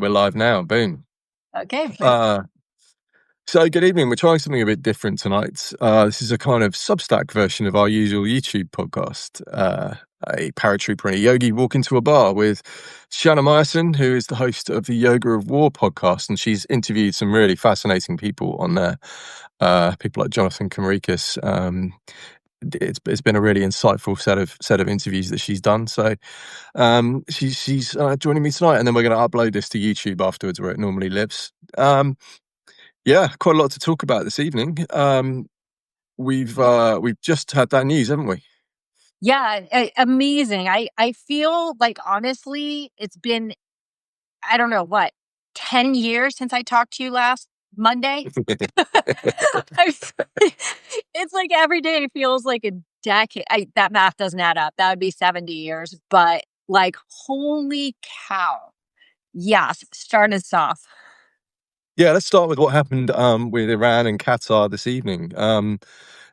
We're live now. Boom. Okay. So good evening. We're trying something a bit different tonight. This is a kind of Substack version of our usual YouTube podcast. A paratrooper and a yogi walk into a bar with Shana Meyerson, who is the host of the Yoga of War podcast, and she's interviewed some really fascinating people on there. People like Jonathan Kamrikis. It's been a really insightful set of interviews that she's done. So she's joining me tonight, and then we're going to upload this to YouTube afterwards, where it normally lives. Yeah, quite a lot to talk about this evening. We've just had that news, haven't we? Yeah, amazing. I feel like, honestly, it's been, I don't know, 10 years since I talked to you last Monday? It's like every day feels like a decade. That math doesn't add up. That would be 70 years. But like, holy cow. Yes, start us off. Yeah, let's start with what happened with Iran and Qatar this evening.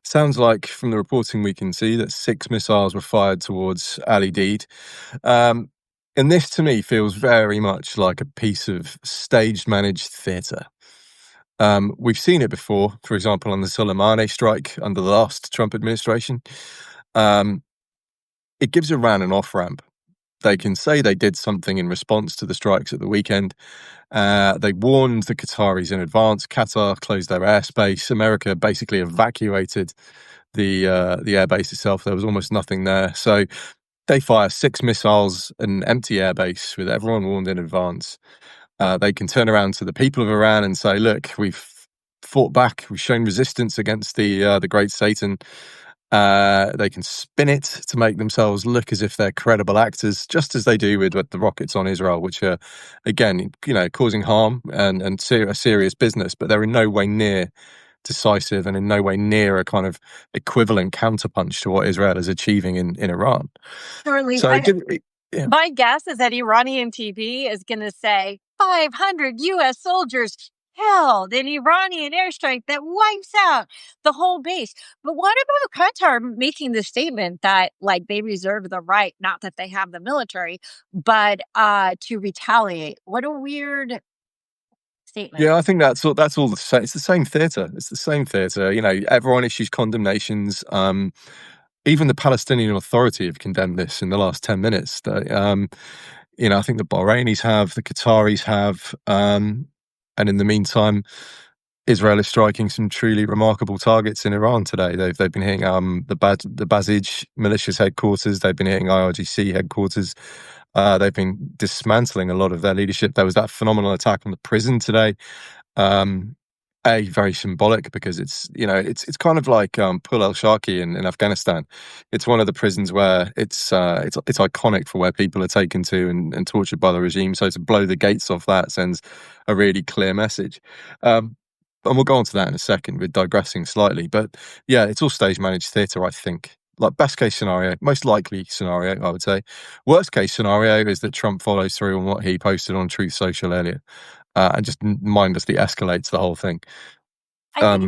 Sounds like from the reporting we can see that 6 missiles were fired towards Al Udeid. And this to me feels very much like a piece of staged managed theatre. We've seen it before, for example, on the Soleimani strike under the last Trump administration. It gives Iran an off-ramp. They can say they did something in response to the strikes at the weekend. They warned the Qataris in advance. Qatar closed their airspace. America basically evacuated the airbase itself. There was almost nothing there. So they fire 6 missiles, an empty airbase with everyone warned in advance. They can turn around to the people of Iran and say, look, we've fought back. We've shown resistance against the great Satan. They can spin it to make themselves look as if they're credible actors, just as they do with the rockets on Israel, which are, again, causing harm and serious business, but they're in no way near decisive and in no way near a kind of equivalent counterpunch to what Israel is achieving in Iran. Surely, So, my guess is that Iranian TV is going to say 500 U.S. soldiers held an Iranian airstrike that wipes out the whole base. But what about Qatar making the statement that, like, they reserve the right, not that they have the military, but to retaliate? What a weird statement. Yeah, I think that's all the same. It's the same theatre. It's the same theatre. Everyone issues condemnations. Even the Palestinian Authority have condemned this in the last 10 minutes. I think the Bahrainis have, the Qataris have, and in the meantime, Israel is striking some truly remarkable targets in Iran today. They've been hitting the Basij militia's headquarters. They've been hitting IRGC headquarters. They've been dismantling a lot of their leadership. There was that phenomenal attack on the prison today. Very symbolic because it's kind of like Pul el-Sharqi in Afghanistan. It's one of the prisons where it's iconic for where people are taken to and tortured by the regime. So to blow the gates off that sends a really clear message. And we'll go on to that in a second. We're digressing slightly, but yeah, it's all stage managed theatre, I think. Like, best case scenario, most likely scenario, I would say. Worst case scenario is that Trump follows through on what he posted on Truth Social earlier, and just mindlessly escalates the whole thing. I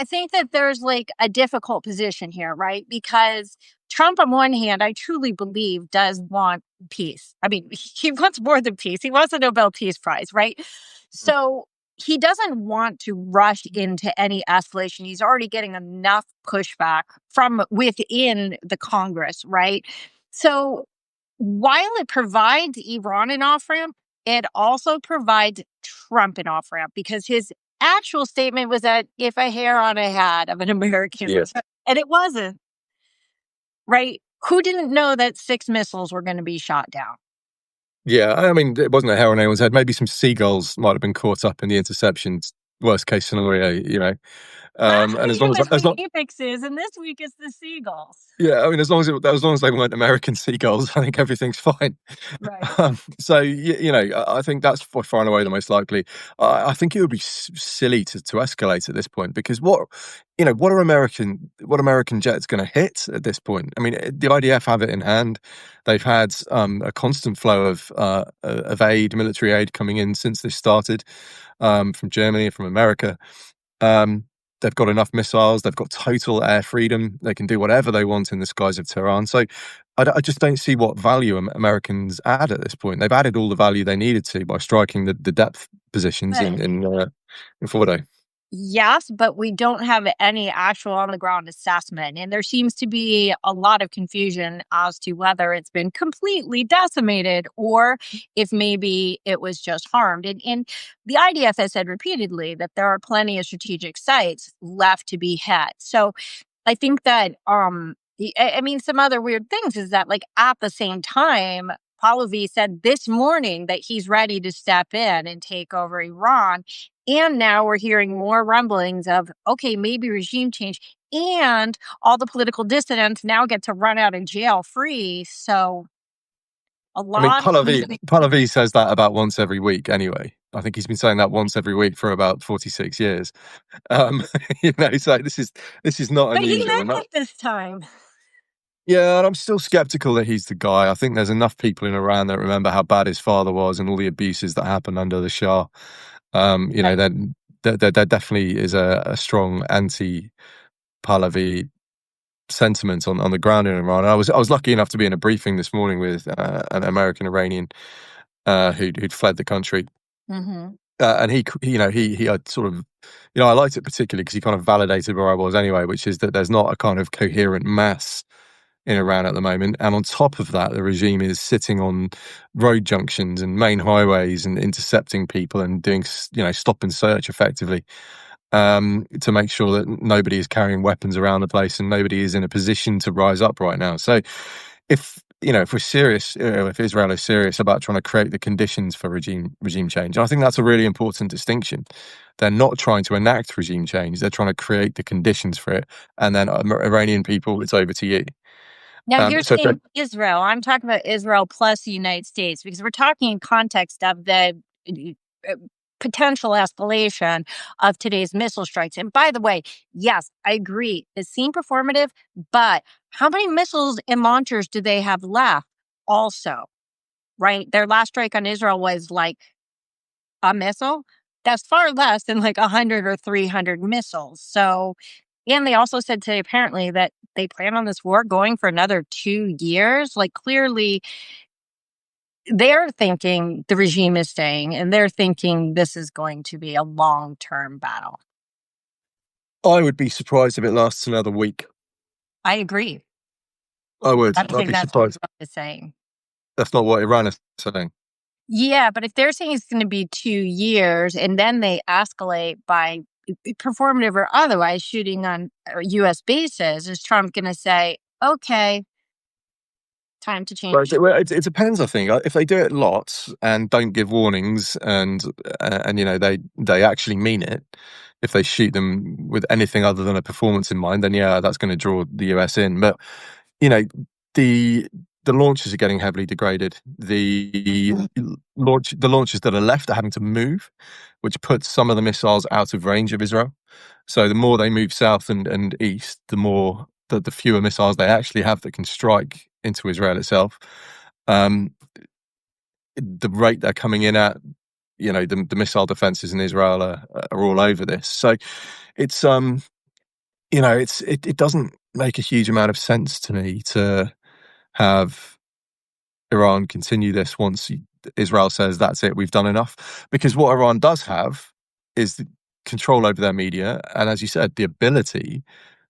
think that there's like a difficult position here, right? Because Trump, on one hand, I truly believe does want peace. I mean, he wants more than peace. He wants a Nobel Peace Prize, right? So he doesn't want to rush into any escalation. He's already getting enough pushback from within the Congress, right? So while it provides Iran an off-ramp, it also provides Trump an off-ramp, because his actual statement was that if a hair on a hat of an American, Yes. and it wasn't, right? Who didn't know that 6 missiles were going to be shot down? Yeah, I mean, it wasn't a hair on anyone's head. Maybe some seagulls might have been caught up in the interceptions. Worst case scenario. And as long as Apex is, and this week it's the seagulls. Yeah, I mean, as long as they weren't American seagulls, I think everything's fine. Right. So I think that's far and away the most likely. I think it would be silly to escalate at this point, because what are American jets going to hit at this point? I mean, the IDF have it in hand. They've had a constant flow of aid, military aid, coming in since this started, from Germany and from America. They've got enough missiles. They've got total air freedom. They can do whatever they want in the skies of Tehran. So I just don't see what value Americans add at this point. They've added all the value they needed to by striking the depth positions in Fordo. Yes, but we don't have any actual on the ground assessment. And there seems to be a lot of confusion as to whether it's been completely decimated or if maybe it was just harmed. And the IDF has said repeatedly that there are plenty of strategic sites left to be hit. So I think that, I mean, some other weird things is that, like, at the same time, Pahlavi said this morning that he's ready to step in and take over Iran. And now we're hearing more rumblings of, okay, maybe regime change. And all the political dissidents now get to run out of jail free. So a I mean, lot. Pahlavi says that about once every week anyway. I think he's been saying that once every week for about 46 years. So this is not But he unusual. meant it this time. Yeah, and I'm still skeptical that he's the guy. I think there's enough people in Iran that remember how bad his father was and all the abuses that happened under the Shah. Then there definitely is a strong anti-Pahlavi sentiment on the ground in Iran. And I was lucky enough to be in a briefing this morning with an American Iranian who'd fled the country, and he had sort of, I liked it particularly because he kind of validated where I was anyway, which is that there's not a kind of coherent mass in Iran at the moment. And on top of that, the regime is sitting on road junctions and main highways and intercepting people and doing, stop and search effectively, to make sure that nobody is carrying weapons around the place and nobody is in a position to rise up right now. So if we're serious, if Israel is serious about trying to create the conditions for regime change, and I think that's a really important distinction. They're not trying to enact regime change; they're trying to create the conditions for it. And then, Iranian people, it's over to you. Now you're saying Israel. I'm talking about Israel plus the United States, because we're talking in context of the potential escalation of today's missile strikes. And by the way, yes, I agree. It seemed performative, but how many missiles and launchers do they have left also, right? Their last strike on Israel was like a missile. That's far less than like 100 or 300 missiles. So, and they also said today, apparently, that they plan on this war going for another 2 years. Like, clearly, they're thinking the regime is staying, and they're thinking this is going to be a long-term battle. I would be surprised if it lasts another week. I agree. I would. I think I'd be that's surprised. what they're saying. That's not what Iran is saying. Yeah, but if they're saying it's going to be 2 years and then they escalate by performative or otherwise shooting on U.S. bases, is Trump going to say, okay, time to change? It depends, I think. If they do it lots and don't give warnings and they actually mean it, if they shoot them with anything other than a performance in mind, then yeah, that's going to draw the US in. But the launches are getting heavily degraded. The launches that are left are having to move, which puts some of the missiles out of range of Israel. So the more they move south and east, the fewer missiles they actually have that can strike into Israel itself. The rate they're coming in at, the missile defenses in Israel are all over this. So it's it doesn't make a huge amount of sense to me to have Iran continue this once Israel says that's it, we've done enough. Because what Iran does have is the control over their media, and as you said, the ability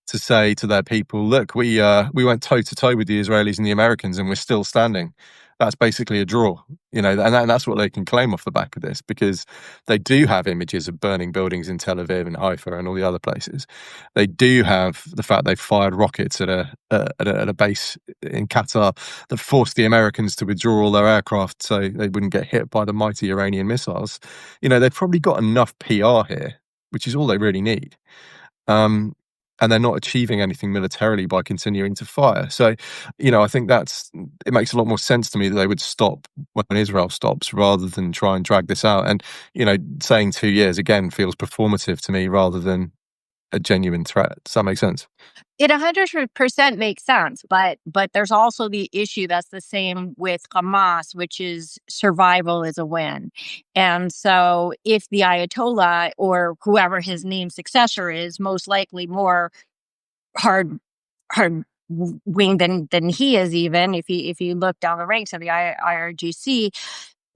to say to their people, look, we went toe to toe with the Israelis and the Americans, and we're still standing. That's basically a draw, and that's what they can claim off the back of this, because they do have images of burning buildings in Tel Aviv and Haifa and all the other places. They do have the fact they've fired rockets at a base in Qatar that forced the Americans to withdraw all their aircraft so they wouldn't get hit by the mighty Iranian missiles. They've probably got enough PR here, which is all they really need. And they're not achieving anything militarily by continuing to fire. So, I think it makes a lot more sense to me that they would stop when Israel stops rather than try and drag this out. And, saying 2 years again feels performative to me rather than a genuine threat. Does that make sense? It 100% makes sense, but there's also the issue that's the same with Hamas, which is survival is a win. And so if the Ayatollah or whoever his named successor is, most likely more hard wing than he is, even if you look down the ranks of the IRGC,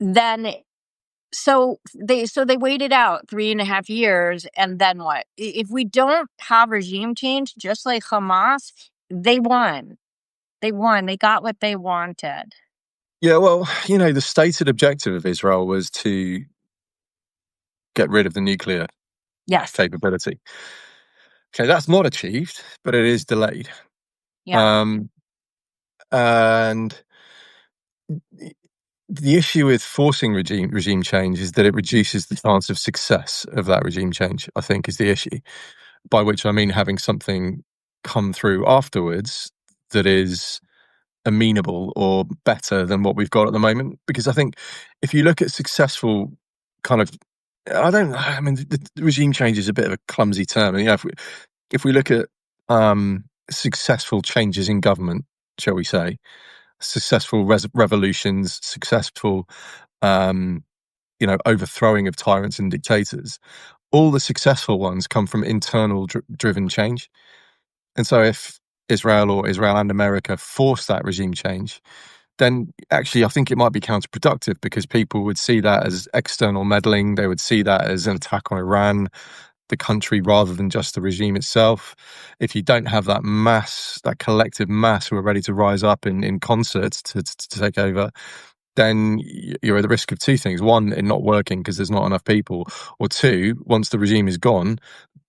then they waited out 3.5 years, and then what? If we don't have regime change, just like Hamas, they won. They won. They got what they wanted. Yeah, well, the stated objective of Israel was to get rid of the nuclear Yes. capability. Okay, that's not achieved, but it is delayed. Yeah. And the issue with forcing regime change is that it reduces the chance of success of that regime change, I think, is the issue. By which I mean having something come through afterwards that is amenable or better than what we've got at the moment. Because I think if you look at successful kind of, the regime change is a bit of a clumsy term. And, if we look at successful changes in government, shall we say, successful revolutions, successful, overthrowing of tyrants and dictators, all the successful ones come from internal driven change. And so if Israel and America force that regime change, then actually I think it might be counterproductive, because people would see that as external meddling. They would see that as an attack on Iran, the country, rather than just the regime itself. If you don't have that mass, that collective mass who are ready to rise up in concert to take over, then you're at the risk of two things. One, it not working because there's not enough people. Or two, once the regime is gone,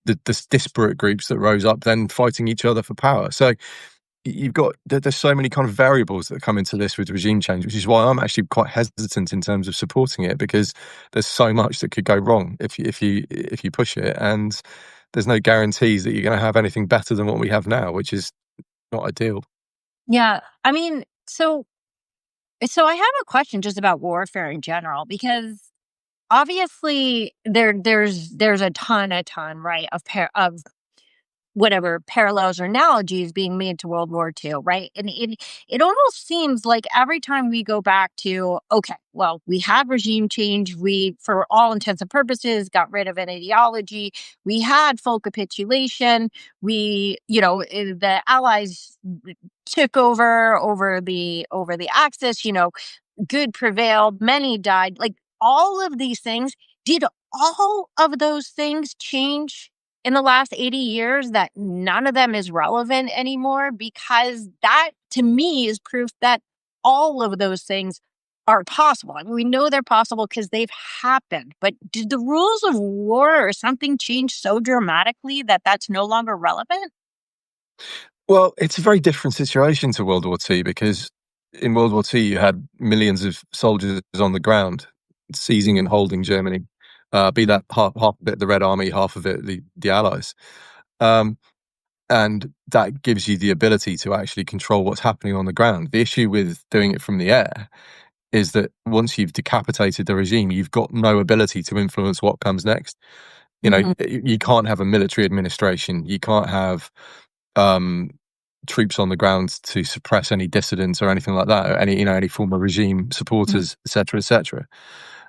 the disparate groups that rose up then fighting each other for power. So there's so many kind of variables that come into this with regime change, which is why I'm actually quite hesitant in terms of supporting it, because there's so much that could go wrong if you push it, and there's no guarantees that you're going to have anything better than what we have now, which is not ideal. Yeah. I mean, so I have a question just about warfare in general, because obviously there's a ton, right, of whatever parallels or analogies being made to World War II, right? And it almost seems like every time we go back to, okay, well, we had regime change, we, for all intents and purposes, got rid of an ideology, we had full capitulation, the Allies took over the Axis, good prevailed, many died, like all of these things. Did all of those things change in the last 80 years, that none of them is relevant anymore? Because that, to me, is proof that all of those things are possible. I mean, we know they're possible because they've happened. But did the rules of war or something change so dramatically that that's no longer relevant? Well, it's a very different situation to World War II, because in World War II you had millions of soldiers on the ground seizing and holding Germany, be that half of it the Red Army, half of it the Allies. And that gives you the ability to actually control what's happening on the ground. The issue with doing it from the air is that once you've decapitated the regime, you've got no ability to influence what comes next. You can't have a military administration. You can't have troops on the ground to suppress any dissidents or anything like that, or any former regime supporters, etc., etc.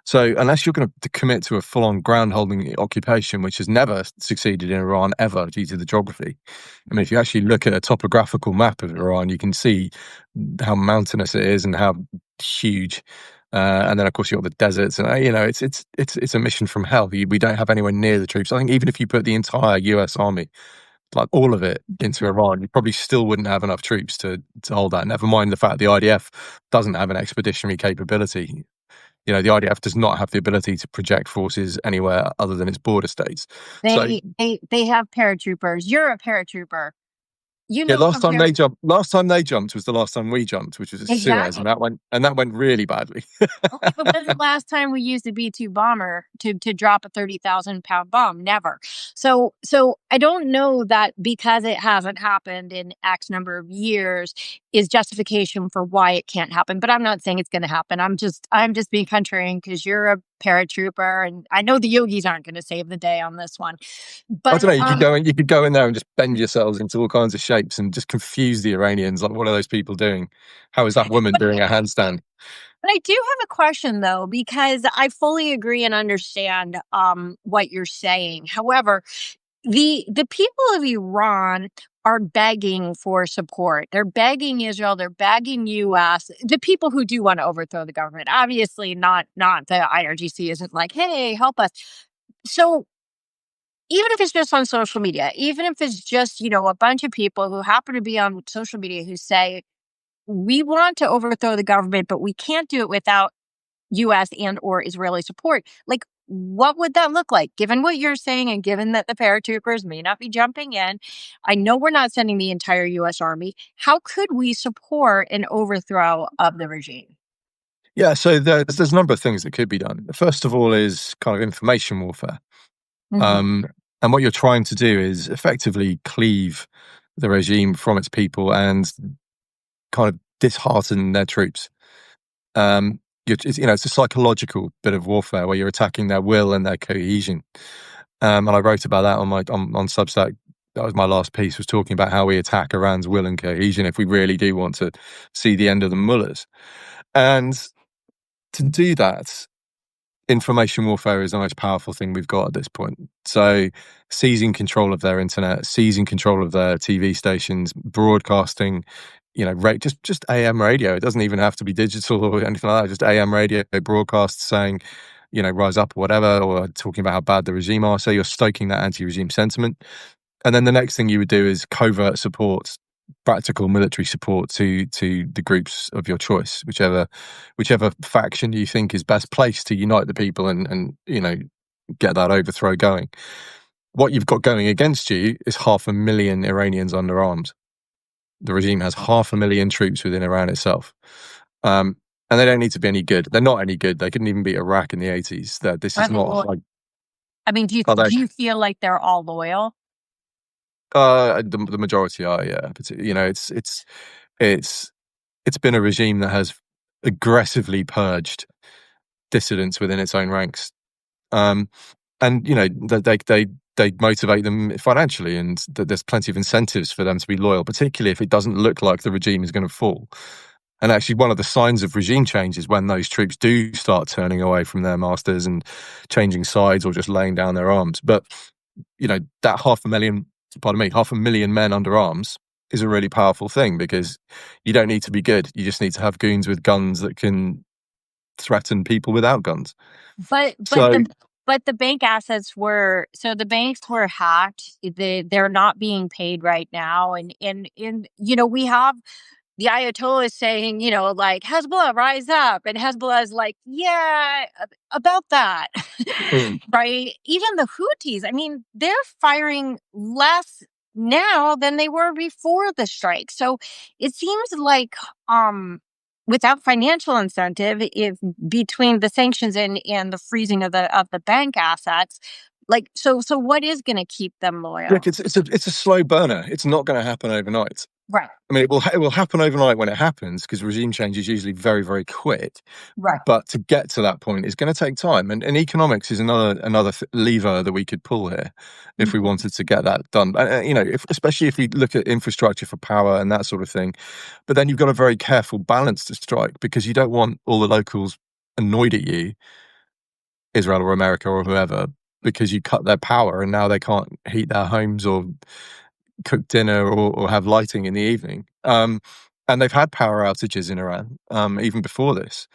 So unless you're going to commit to a full-on ground-holding occupation, which has never succeeded in Iran ever due to the geography. I mean, if you actually look at a topographical map of Iran, you can see how mountainous it is and how huge. And then, of course, you've got the deserts, and it's a mission from hell. We don't have anywhere near the troops. I think even if you put the entire U.S. Army, like all of it, into Iran, you probably still wouldn't have enough troops to hold that. Never mind the fact the IDF doesn't have an expeditionary capability. The IDF does not have the ability to project forces anywhere other than its border states. So They have paratroopers. You're a paratrooper. yeah, last time they jumped was the last time we jumped, which was at Suez, Exactly. and that went really badly. Okay, but when's the last time we used a B-2 bomber to drop a 30,000-pound bomb? Never. So I don't know that because it hasn't happened in X number of years is justification for why it can't happen. But I'm not saying it's going to happen. I'm just being contrarian because you're a paratrooper, and I know the yogis aren't going to save the day on this one. I But don't know. You could go in there and just bend yourselves into all kinds of shapes and just confuse the Iranians. Like, what are those people doing? How is that woman doing a handstand? But I do have a question, though, because I fully agree and understand what you're saying. However, the people of Iran are begging for support. They're begging Israel, they're begging US, the people who do want to overthrow the government. Obviously not the IRGC isn't like, "Hey, help us." So, even if it's just on social media, even if it's just, a bunch of people who happen to be on social media who say, "We want to overthrow the government, but we can't do it without US and or Israeli support." Like, what would that look like? Given what you're saying and given that the paratroopers may not be jumping in, I know we're not sending the entire US Army. How could we support an overthrow of the regime? Yeah, so there's a number of things that could be done. First of all is kind of information warfare. Mhm. And what you're trying to do is effectively cleave the regime from its people and kind of dishearten their troops. It's a psychological bit of warfare where you're attacking their will and their cohesion. And I wrote about that on Substack. That was my last piece, was talking about how we attack Iran's will and cohesion if we really do want to see the end of the mullahs. And to do that, information warfare is the most powerful thing we've got at this point. So seizing control of their internet, seizing control of their TV stations, broadcasting, just AM radio. It doesn't even have to be digital or anything like that. Just AM radio broadcasts saying, rise up or whatever, or talking about how bad the regime are. So you're stoking that anti-regime sentiment. And then the next thing you would do is covert support, practical military support to the groups of your choice, whichever faction you think is best placed to unite the people and get that overthrow going. What you've got going against you is 500,000 Iranians under arms. The regime has 500,000 troops within Iran itself. And they don't need to be any good. They're not any good. They couldn't even beat Iraq in the 80s. This is not like. I mean, do you feel like they're all loyal? The majority are, yeah. But it's been a regime that has aggressively purged dissidents within its own ranks, and they motivate them financially, and there's plenty of incentives for them to be loyal, particularly if it doesn't look like the regime is going to fall. And actually, one of the signs of regime change is when those troops do start turning away from their masters and changing sides or just laying down their arms. But that 500,000 men under arms is a really powerful thing, because you don't need to be good. You just need to have goons with guns that can threaten people without guns. But the bank assets were, so the banks were hacked. They're not being paid right now, and we have the Ayatollah is saying, like, Hezbollah, rise up. And Hezbollah is like, yeah, about that. Right? Even the Houthis, I mean, they're firing less now than they were before the strike. So it seems like, without financial incentive, if between the sanctions and the freezing of the bank assets, like, so what is going to keep them loyal? Look, it's a slow burner. It's not going to happen overnight. Right. I mean, it will happen overnight when it happens, because regime change is usually very, very quick. Right. But to get to that point is going to take time, and economics is another lever that we could pull here if we wanted to get that done. Especially if we look at infrastructure for power and that sort of thing. But then you've got a very careful balance to strike, because you don't want all the locals annoyed at you, Israel or America or whoever, because you cut their power and now they can't heat their homes or cook dinner or have lighting in the evening. And they've had power outages in Iran even before this.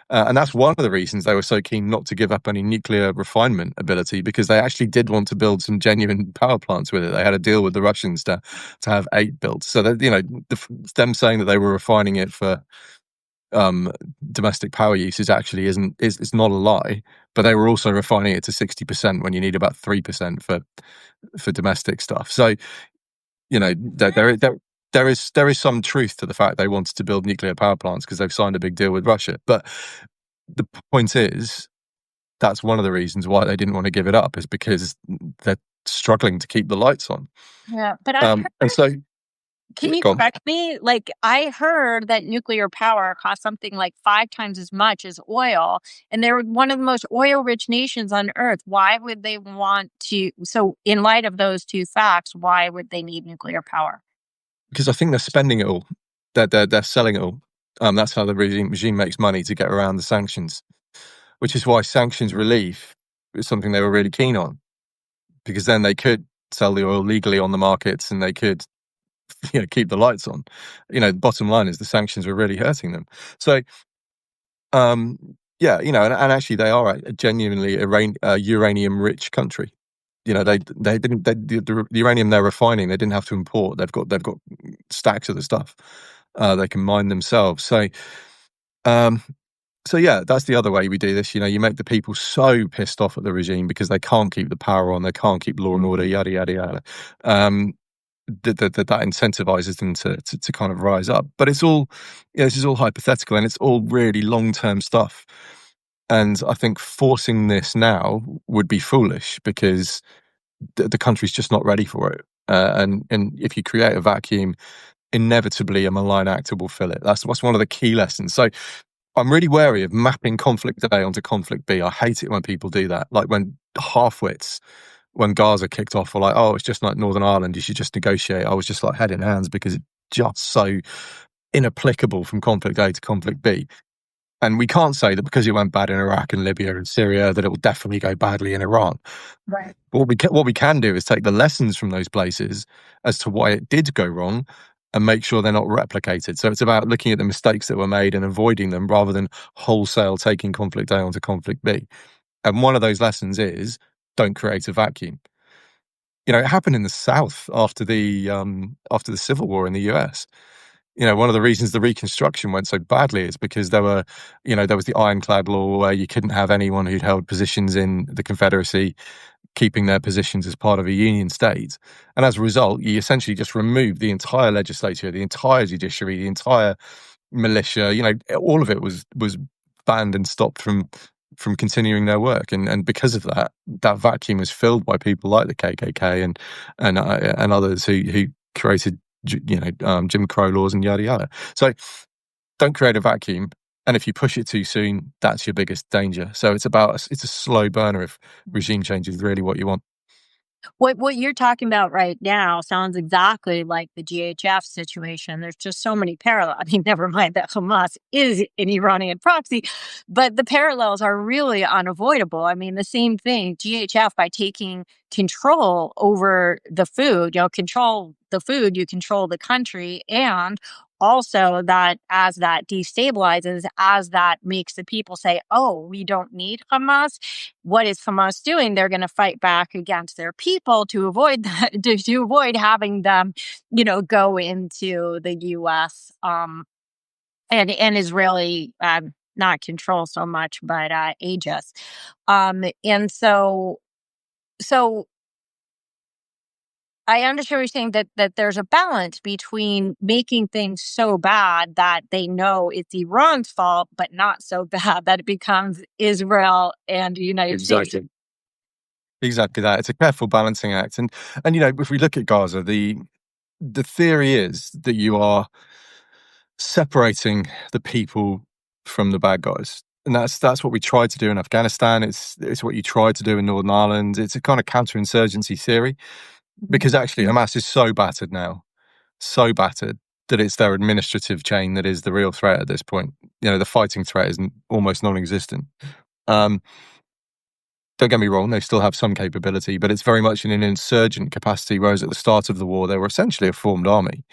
And that's one of the reasons they were so keen not to give up any nuclear refinement ability, because they actually did want to build some genuine power plants with it. They had a deal with the Russians to have 8 built. So that, them saying that they were refining it for domestic power use is not a lie, but they were also refining it to 60% when you need about 3% for domestic stuff. So there is some truth to the fact they wanted to build nuclear power plants because they've signed a big deal with Russia. But the point is, that's one of the reasons why they didn't want to give it up, is because they're struggling to keep the lights on. Yeah, but and so. Can you correct me? Like, I heard that nuclear power costs something like 5 times as much as oil, and they're one of the most oil-rich nations on earth. Why would they want to? So, in light of those two facts, why would they need nuclear power? Because I think they're spending it all. They're selling it all. That's how the regime makes money to get around the sanctions, which is why sanctions relief is something they were really keen on, because then they could sell the oil legally on the markets, and they could keep the lights on. The bottom line is the sanctions were really hurting them. So, yeah, and actually they are a genuinely uranium-rich country. They didn't the uranium they're refining, they didn't have to import. They've got stacks of the stuff. They can mine themselves. Um, so yeah, that's the other way we do this. You make the people so pissed off at the regime because they can't keep the power on, they can't keep law and order, yada yada yada. That incentivizes them to kind of rise up. But it's all, this is all hypothetical, and it's all really long term stuff. And I think forcing this now would be foolish because the country's just not ready for it. And if you create a vacuum, inevitably a malign actor will fill it. That's one of the key lessons. So I'm really wary of mapping conflict A onto conflict B. I hate it when people do that. Like when half-wits, when Gaza kicked off, were like, oh, it's just like Northern Ireland, you should just negotiate. I was just like head in hands because it's just so inapplicable from conflict A to conflict B. And we can't say that because it went bad in Iraq and Libya and Syria that it will definitely go badly in Iran. Right. But what we can do is take the lessons from those places as to why it did go wrong and make sure they're not replicated. So it's about looking at the mistakes that were made and avoiding them rather than wholesale taking conflict A onto conflict B. And one of those lessons is don't create a vacuum. It happened in the South after the Civil War in the US. One of the reasons the Reconstruction went so badly is because there was the ironclad law where you couldn't have anyone who'd held positions in the Confederacy keeping their positions as part of a Union state. And as a result, you essentially just removed the entire legislature, the entire judiciary, the entire militia. All of it was banned and stopped from continuing their work. And because of that, that vacuum was filled by people like the KKK and others who created Jim Crow laws and yada yada. So don't create a vacuum, and if you push it too soon, that's your biggest danger. So it's a slow burner if regime change is really what you want. What you're talking about right now sounds exactly like the GHF situation. There's just so many parallels. I mean, never mind that Hamas is an Iranian proxy, but the parallels are really unavoidable. I mean, the same thing, GHF, by taking control over the food, control the food, you control the country. And also that as that destabilizes, as that makes the people say, oh, we don't need Hamas, what is Hamas doing? They're going to fight back against their people to avoid that, to avoid having them, go into the U.S. And Israeli, not control so much, but aegis. And so I understand what you're saying, that there's a balance between making things so bad that they know it's Iran's fault, but not so bad that it becomes Israel and the United States. Exactly that. It's a careful balancing act. And if we look at Gaza, the theory is that you are separating the people from the bad guys. And that's what we tried to do in Afghanistan. It's what you tried to do in Northern Ireland. It's a kind of counterinsurgency theory because actually Hamas is so battered now, so battered that it's their administrative chain that is the real threat at this point. The fighting threat is almost non-existent. Don't get me wrong, they still have some capability, but it's very much in an insurgent capacity, whereas at the start of the war, they were essentially a formed army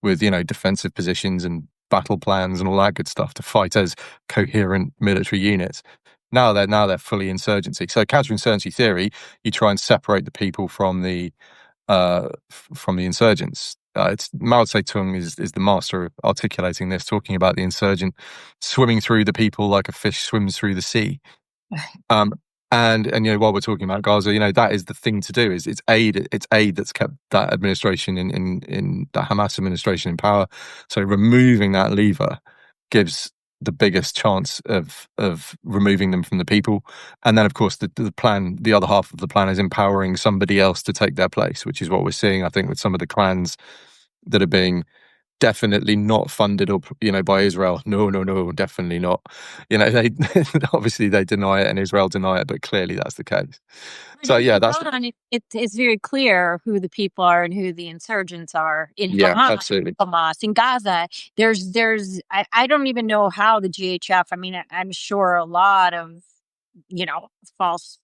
with, defensive positions and battle plans and all that good stuff to fight as coherent military units. Now they're fully insurgency. So counterinsurgency theory, you try and separate the people from the insurgents. It's Mao Zedong is the master of articulating this, talking about the insurgent swimming through the people like a fish swims through the sea. And while we're talking about Gaza, that is the thing to do. Is it's aid that's kept that administration in the Hamas administration in power. So removing that lever gives the biggest chance of removing them from the people. And then, of course, the plan, the other half of the plan, is empowering somebody else to take their place, which is what we're seeing, I think, with some of the clans that are being definitely not funded or by Israel. No, definitely not. They obviously they deny it and Israel deny it, but clearly that's the case. So yeah, that's it's very clear who the people are and who the insurgents are in absolutely. Hamas. In Gaza, there's I don't even know how the GHF. I mean, I'm sure a lot of false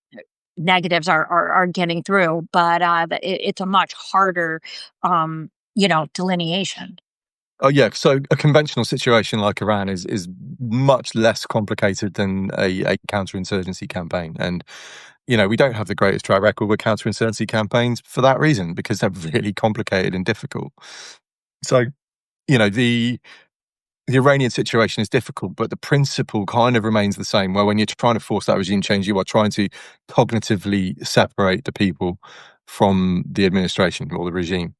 negatives are getting through, but it's a much harder delineation. Oh yeah, so a conventional situation like Iran is much less complicated than a counterinsurgency campaign, and we don't have the greatest track record with counterinsurgency campaigns for that reason, because they're really complicated and difficult. So the Iranian situation is difficult, but the principle kind of remains the same. Where when you're trying to force that regime change, you are trying to cognitively separate the people from the administration or the regime.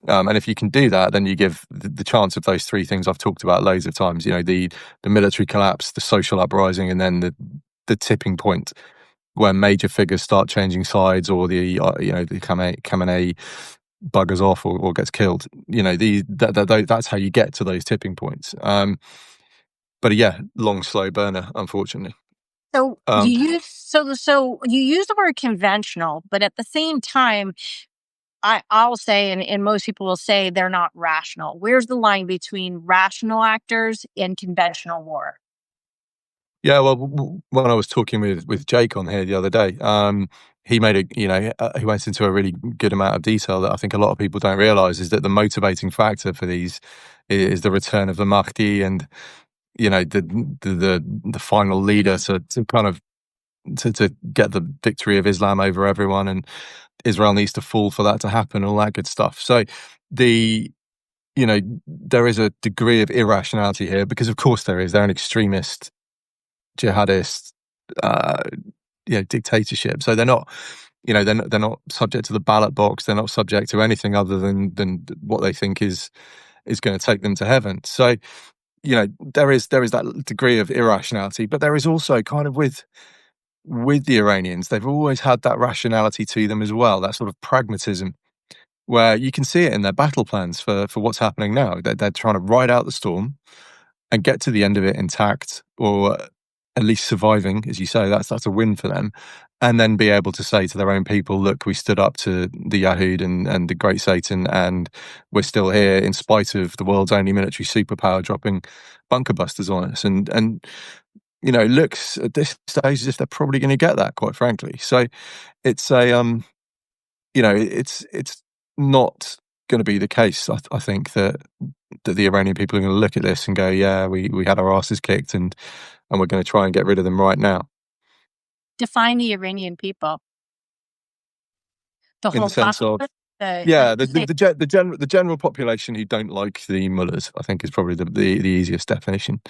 And if you can do that, then you give the chance of those three things I've talked about loads of times. The military collapse, the social uprising, and then the tipping point where major figures start changing sides, or the Khamenei buggers off or gets killed. That's how you get to those tipping points. But yeah, long, slow burner, unfortunately. So you use the word conventional, but at the same time, I'll say, and most people will say, they're not rational. Where's the line between rational actors and conventional war? Yeah, well, when I was talking with Jake on here the other day, he made he went into a really good amount of detail that I think a lot of people don't realize, is that the motivating factor for these is the return of the Mahdi, and the final leader to kind of to get the victory of Islam over everyone, and Israel needs to fall for that to happen, all that good stuff. So there is a degree of irrationality here, because of course there is. They're an extremist, jihadist, dictatorship. So they're not, they're not subject to the ballot box. They're not subject to anything other than what they think is going to take them to heaven. So there is that degree of irrationality, but there is also kind of with the Iranians, they've always had that rationality to them as well, that sort of pragmatism, where you can see it in their battle plans for what's happening now. They're trying to ride out the storm and get to the end of it intact, or at least surviving, as you say. That's a win for them, and then be able to say to their own people, look, we stood up to the Yahud and the great Satan, and we're still here in spite of the world's only military superpower dropping bunker busters on us. And looks at this stage as if they're probably going to get that, quite frankly. So it's it's not going to be the case. I think that the Iranian people are going to look at this and go, yeah, we had our asses kicked, and we're going to try and get rid of them right now. Define the Iranian people. The in whole the sense of the general population who don't like the mullahs, I think, is probably the easiest definition.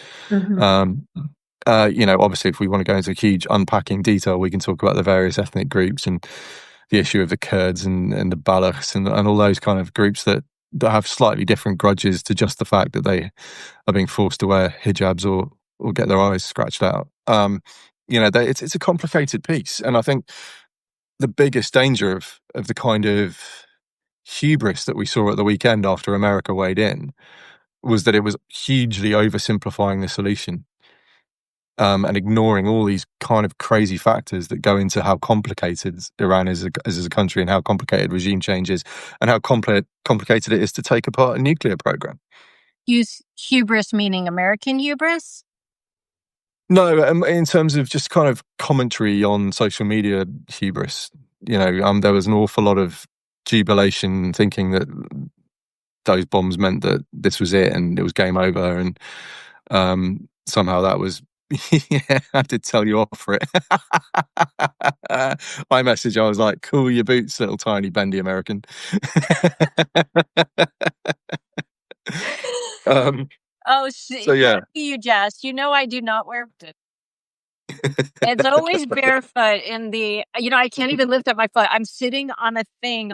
Obviously, if we want to go into huge unpacking detail, we can talk about the various ethnic groups and the issue of the Kurds and the Balochs and all those kind of groups that have slightly different grudges to just the fact that they are being forced to wear hijabs or get their eyes scratched out. It's a complicated piece, and I think the biggest danger of the kind of hubris that we saw at the weekend after America weighed in was that it was hugely oversimplifying the solution, and ignoring all these kind of crazy factors that go into how complicated Iran is as a country, and how complicated regime change is, and how complicated it is to take apart a nuclear program. Use hubris meaning American hubris? No, in terms of just kind of commentary on social media hubris. There was an awful lot of jubilation, thinking that those bombs meant that this was it and it was game over, and somehow that was yeah, I did tell you off for it. My message, I was like, cool your boots, little tiny bendy American. So yeah, you jest. I do not wear boots. It's always barefoot in the, I can't even lift up my foot. I'm sitting on a thing.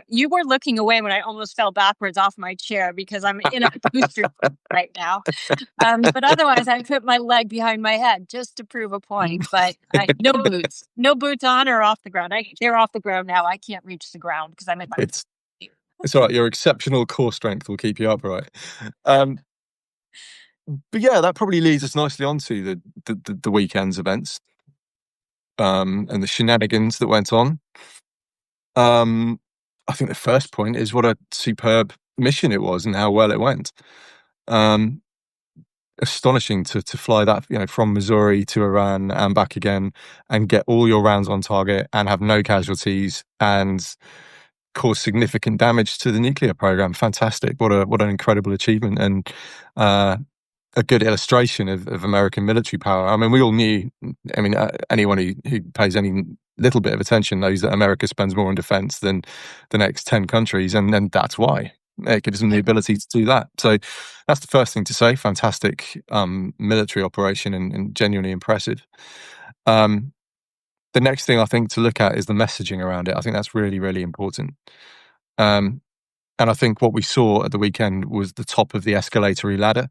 You were looking away when I almost fell backwards off my chair because I'm in a booster right now. But otherwise, I put my leg behind my head just to prove a point. But no boots on or off the ground. They're off the ground now. I can't reach the ground because I'm in my. It's all right. Your exceptional core strength will keep you upright. But yeah, that probably leads us nicely onto the weekend's events, and the shenanigans that went on. I think the first point is what a superb mission it was and how well it went. Astonishing to fly that from Missouri to Iran and back again, and get all your rounds on target and have no casualties, and caused significant damage to the nuclear program. Fantastic! What an incredible achievement, and a good illustration of American military power. I mean, we all knew. I mean, anyone who pays any little bit of attention knows that America spends more on defense than the next 10 countries, and that's why. It gives them the ability to do that. So that's the first thing to say. Fantastic military operation and genuinely impressive. The next thing I think to look at is the messaging around it. I think that's really, really important. And I think what we saw at the weekend was the top of the escalatory ladder.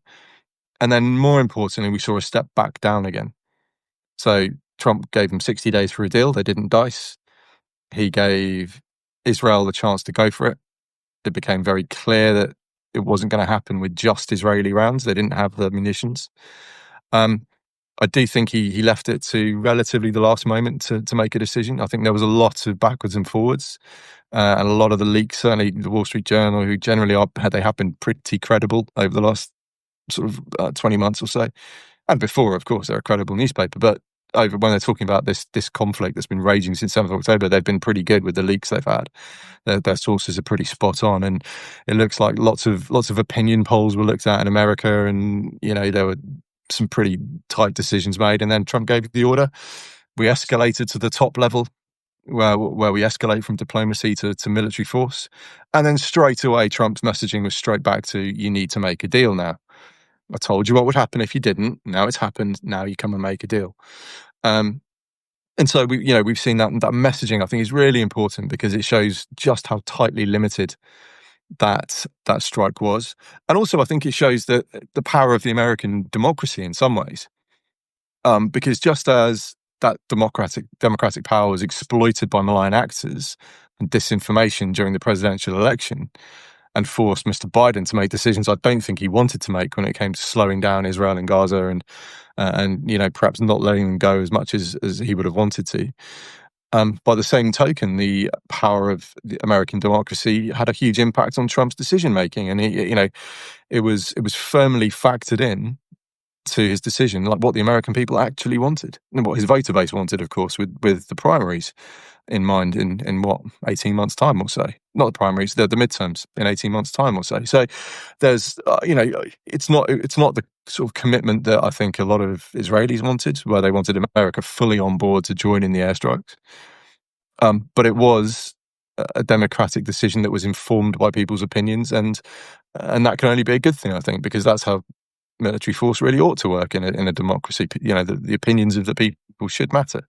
And then more importantly, we saw a step back down again. So Trump gave them 60 days for a deal. They didn't dice. He gave Israel the chance to go for it. It became very clear that it wasn't going to happen with just Israeli rounds. They didn't have the munitions. I do think he left it to relatively the last moment to make a decision. I think there was a lot of backwards and forwards, and a lot of the leaks, certainly the Wall Street Journal, who generally they have been pretty credible over the last sort of 20 months or so. And before, of course, they're a credible newspaper, but over when they're talking about this conflict that's been raging since 7th of October, they've been pretty good with the leaks they've had. Their sources are pretty spot on, and it looks like lots of opinion polls were looked at in America, and there were some pretty tight decisions made. And then Trump gave the order. We escalated to the top level, where we escalate from diplomacy to military force, and then straight away Trump's messaging was straight back to, you need to make a deal now. I told you what would happen if you didn't. Now it's happened. Now you come and make a deal. And so we've seen that messaging, I think, is really important because it shows just how tightly limited that strike was. And also I think it shows that the power of the American democracy in some ways. Because just as that democratic power was exploited by malign actors and disinformation during the presidential election, and forced Mr. Biden to make decisions I don't think he wanted to make when it came to slowing down Israel and Gaza, and perhaps not letting them go as much as he would have wanted to. By the same token, the power of the American democracy had a huge impact on Trump's decision making, and it was firmly factored in to his decision, like what the American people actually wanted, and what his voter base wanted, of course, with the primaries in mind in what, 18 months time or so. Not the primaries, the midterms in 18 months time or so. So there's it's not the sort of commitment that I think a lot of Israelis wanted, where they wanted America fully on board to join in the airstrikes. But it was a democratic decision that was informed by people's opinions, and that can only be a good thing, I think, because that's how military force really ought to work in a democracy. The opinions of the people should matter.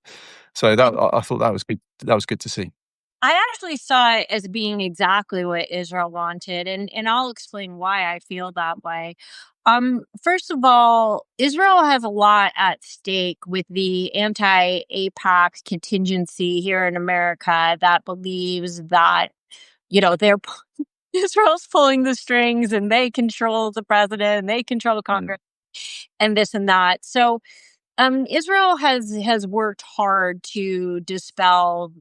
So that, I thought that was good. That was good to see. I actually saw it as being exactly what Israel wanted, and I'll explain why I feel that way. First of all, Israel has a lot at stake with the anti-AIPAC contingency here in America that believes that they're Israel's pulling the strings and they control the president and they control Congress and this and that. So Israel has worked hard to dispel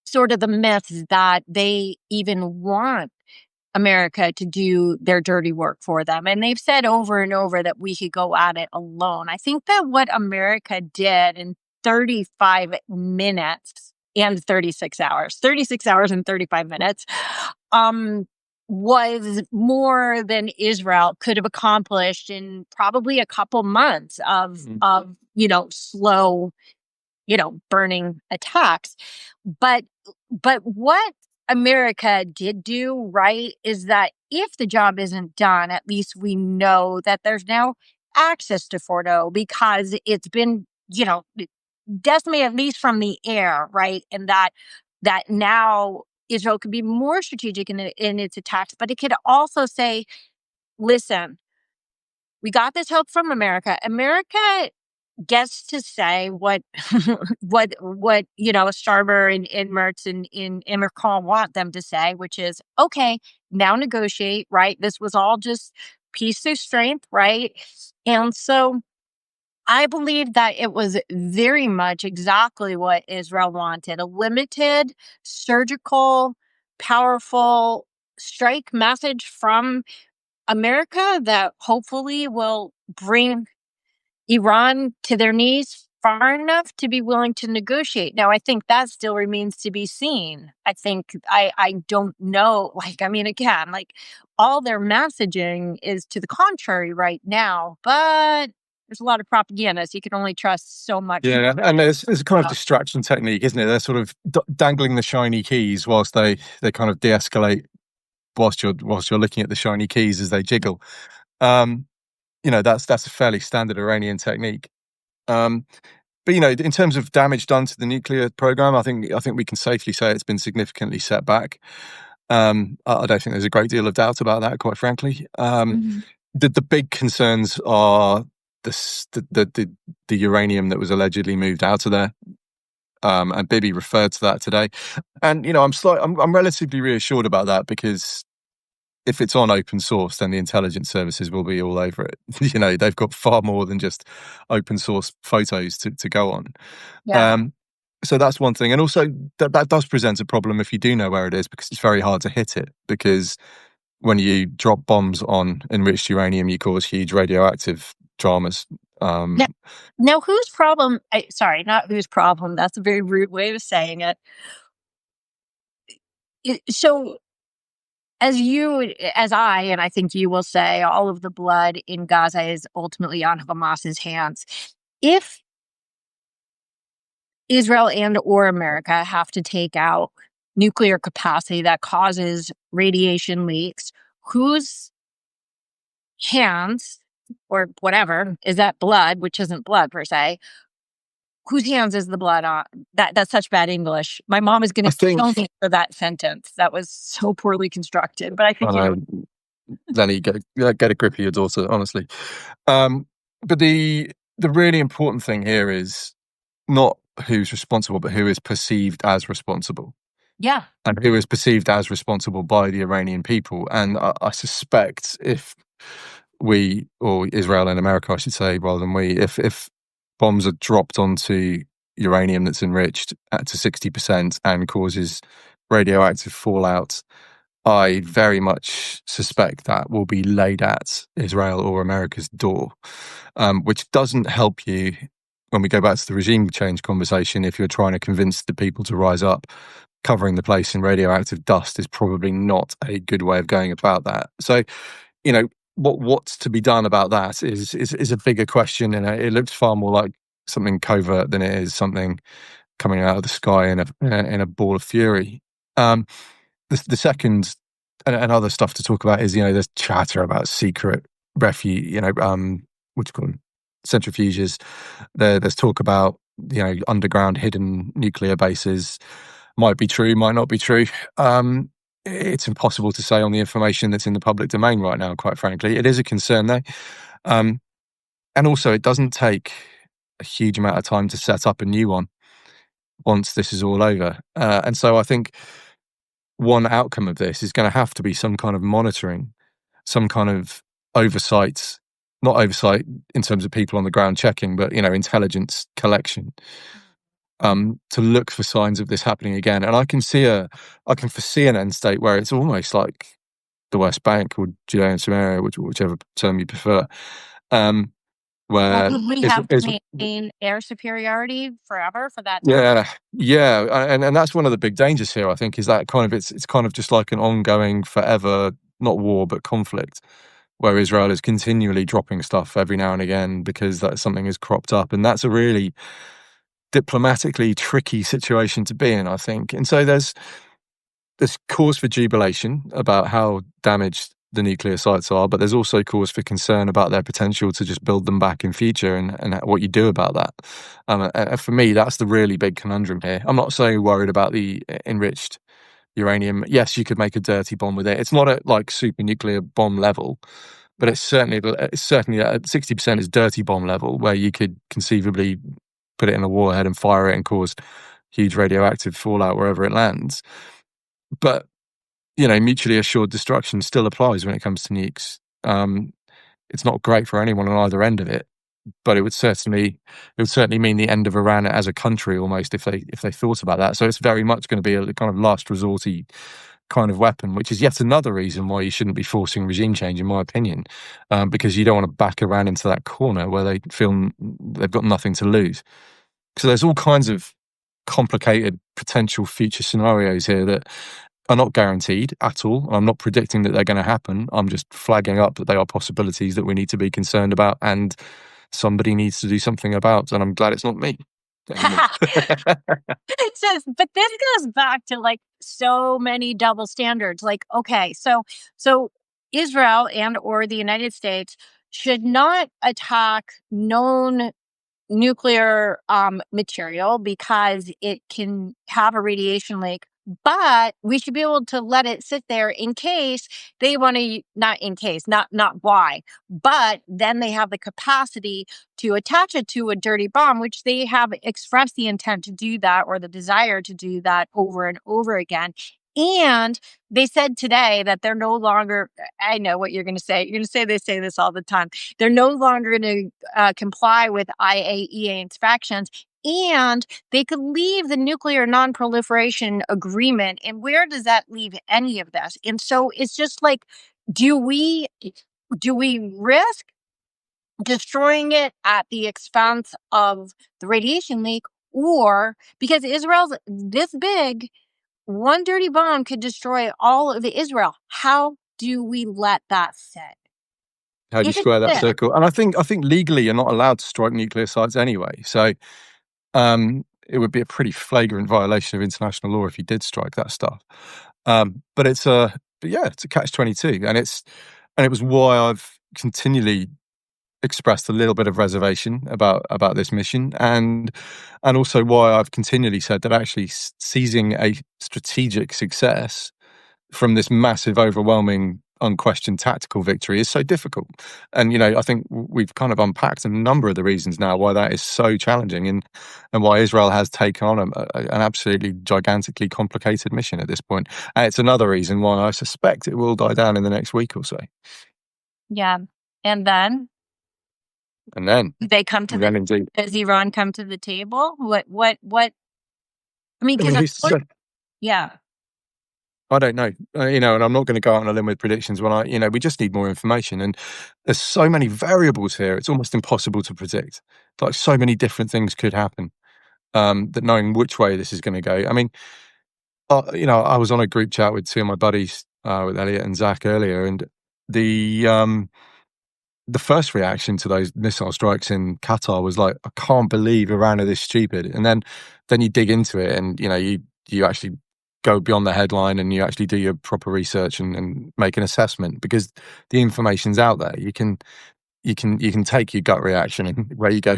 sort of the myths that they even want America to do their dirty work for them. And they've said over and over that we could go at it alone. I think that what America did in 35 minutes and 36 hours and 35 minutes, was more than Israel could have accomplished in probably a couple months of slow, burning attacks. But what America did do right is that if the job isn't done, at least we know that there's now access to Fordo because it's been, decimated at least from the air, right? And that now Israel could be more strategic in its attacks, but it could also say, listen, we got this help from America. America gets to say what Starmer and Mertz and Macron want them to say, which is, okay, now negotiate, right? This was all just peace through strength, right? And so I believe that it was very much exactly what Israel wanted: a limited, surgical, powerful strike message from America that hopefully will bring Iran to their knees far enough to be willing to negotiate. Now, I think that still remains to be seen. I think I don't know. Again, all their messaging is to the contrary right now, but there's a lot of propaganda, so you can only trust so much. Yeah, and there's a kind of distraction technique, isn't it? They're sort of dangling the shiny keys whilst they kind of de-escalate whilst you're looking at the shiny keys as they jiggle. That's a fairly standard Iranian technique. But in terms of damage done to the nuclear program, I think we can safely say it's been significantly set back. I don't think there's a great deal of doubt about that, quite frankly. The big concerns are the uranium that was allegedly moved out of there, and Bibi referred to that today. And I'm relatively reassured about that, because if it's on open source, then the intelligence services will be all over it. They've got far more than just open source photos to go on. Yeah. So that's one thing. And also that does present a problem if you do know where it is, because it's very hard to hit it, because when you drop bombs on enriched uranium, you cause huge radioactive dramas. Now, whose problem? Sorry, not whose problem. That's a very rude way of saying it. So, as I, and I think you will say, all of the blood in Gaza is ultimately on Hamas's hands. If Israel and or America have to take out nuclear capacity that causes radiation leaks, whose hands, or whatever, is that blood, which isn't blood per se, whose hands is the blood on? That's such bad English. My mom is going to kill me for that sentence. That was so poorly constructed. But I think Lenny, get a grip of your daughter, honestly. But the really important thing here is not who's responsible, but who is perceived as responsible. Yeah. And who is perceived as responsible by the Iranian people. And I suspect if we, or Israel and America, I should say, rather than we, if bombs are dropped onto uranium that's enriched to 60% and causes radioactive fallout, I very much suspect that will be laid at Israel or America's door, which doesn't help you when we go back to the regime change conversation. If you're trying to convince the people to rise up, covering the place in radioactive dust is probably not a good way of going about that. So, what's to be done about that is a bigger question, and it looks far more like something covert than it is something coming out of the sky in a ball of fury. The second and other stuff to talk about is, there's chatter about secret refuge, what do you call them, centrifuges. There's talk about underground hidden nuclear bases. Might be true, might not be true. It's impossible to say on the information that's in the public domain right now, quite frankly. It is a concern, though. And also, it doesn't take a huge amount of time to set up a new one once this is all over. And so I think one outcome of this is going to have to be some kind of monitoring, some kind of oversight, not oversight in terms of people on the ground checking, but, intelligence collection. To look for signs of this happening again. And I can foresee an end state where it's almost like the West Bank or Judea and Samaria, whichever term you prefer. Where we have to maintain air superiority forever for that. Yeah, and that's one of the big dangers here. I think is that it's kind of just like an ongoing, forever, not war but conflict, where Israel is continually dropping stuff every now and again because that something has cropped up, and that's a really diplomatically tricky situation to be in, I think. And so there's cause for jubilation about how damaged the nuclear sites are, but there's also cause for concern about their potential to just build them back in future and what you do about that. And for me, that's the really big conundrum here. I'm not so worried about the enriched uranium. Yes, you could make a dirty bomb with it. It's not at like super nuclear bomb level, but it's certainly at 60% is dirty bomb level, where you could conceivably put it in a warhead and fire it and cause huge radioactive fallout wherever it lands. But, mutually assured destruction still applies when it comes to nukes. It's not great for anyone on either end of it, but it would certainly mean the end of Iran as a country almost if they thought about that. So it's very much going to be a kind of last resorty kind of weapon, which is yet another reason why you shouldn't be forcing regime change, in my opinion, because you don't want to back around into that corner where they feel they've got nothing to lose. So there's all kinds of complicated potential future scenarios here that are not guaranteed at all. I'm not predicting that they're going to happen. I'm just flagging up that they are possibilities that we need to be concerned about and somebody needs to do something about, and I'm glad it's not me anymore. It says, but this goes back to like so many double standards. Like, okay, so Israel and or the United States should not attack known nuclear material because it can have a radiation leak, but we should be able to let it sit there in case they want to, not in case, not why, but then they have the capacity to attach it to a dirty bomb, which they have expressed the intent to do that or the desire to do that over and over again. And they said today that they're no longer, I know what you're going to say. You're going to say they say this all the time. They're no longer going to comply with IAEA inspections, and they could leave the nuclear non-proliferation agreement. And where does that leave any of this? And so it's just like, do we risk destroying it at the expense of the radiation leak, or because Israel's this big, one dirty bomb could destroy all of Israel? How do we let that sit? How do you square that circle? And I think legally you're not allowed to strike nuclear sites anyway. So it would be a pretty flagrant violation of international law if you did strike that stuff. But it's a catch-22, and it was why I've continually expressed a little bit of reservation about this mission, and also why I've continually said that actually seizing a strategic success from this massive, overwhelming, unquestioned tactical victory is so difficult. And I think we've kind of unpacked a number of the reasons now why that is so challenging, and why Israel has taken on an absolutely gigantically complicated mission at this point. And it's another reason why I suspect it will die down in the next week or so. Yeah, and then they come to does Iran come to the table? What? I mean, yeah. I don't know, and I'm not going to go out on a limb with predictions when we just need more information. And there's so many variables here, it's almost impossible to predict. Like, so many different things could happen, that knowing which way this is going to go. I mean, I was on a group chat with two of my buddies, with Elliot and Zach earlier, and the first reaction to those missile strikes in Qatar was like, I can't believe Iran are this stupid. And then you dig into it, and you actually go beyond the headline, and you actually do your proper research and make an assessment, because the information's out there. You can take your gut reaction and where you go,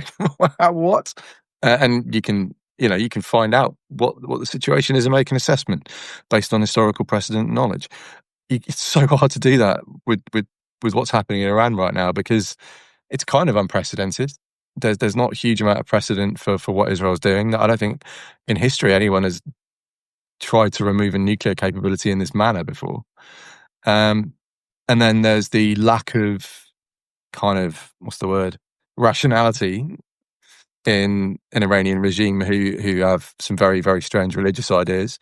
what? And you can find out what the situation is and make an assessment based on historical precedent knowledge. It's so hard to do that with what's happening in Iran right now, because it's kind of unprecedented. There's not a huge amount of precedent for what Israel's doing. I don't think in history anyone has tried to remove a nuclear capability in this manner before. And then there's the lack of kind of, rationality in an Iranian regime who have some very, very strange religious ideas,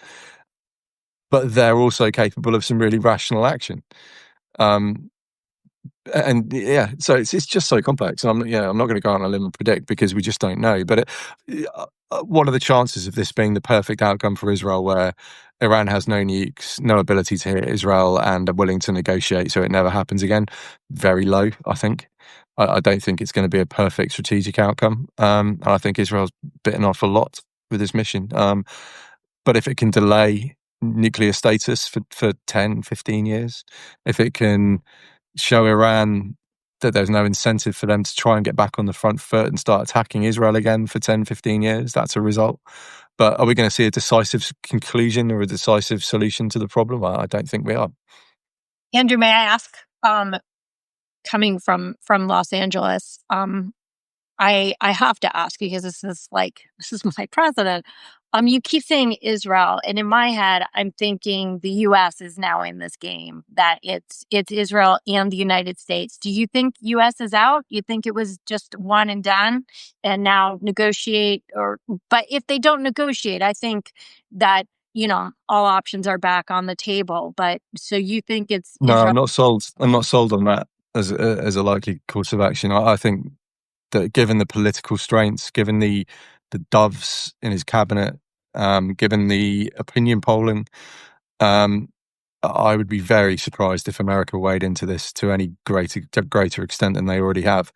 but they're also capable of some really rational action. And so it's just so complex. And I'm not going to go on a limb and predict, because we just don't know. But what are the chances of this being the perfect outcome for Israel, where Iran has no nukes, no ability to hit Israel, and are willing to negotiate so it never happens again? Very low, I think. I don't think it's going to be a perfect strategic outcome. And I think Israel's bitten off a lot with this mission. But if it can delay nuclear status for 10, 15 years, if it can show Iran that there's no incentive for them to try and get back on the front foot and start attacking Israel again for 10, 15 years, that's a result. But are we going to see a decisive conclusion or a decisive solution to the problem? I don't think we are. Andrew, may I ask, coming from Los Angeles, I have to ask, because this is my president. You keep saying Israel, and in my head, I'm thinking the U.S. is now in this game. That it's Israel and the United States. Do you think U.S. is out? You think it was just one and done, and now negotiate? But if they don't negotiate, I think that all options are back on the table. But so you think it's No, Israel? I'm not sold. I'm not sold on that as a likely course of action. I think that given the political strengths, given the doves in his cabinet, given the opinion polling, um, I would be very surprised if America weighed into this to any greater extent than they already have.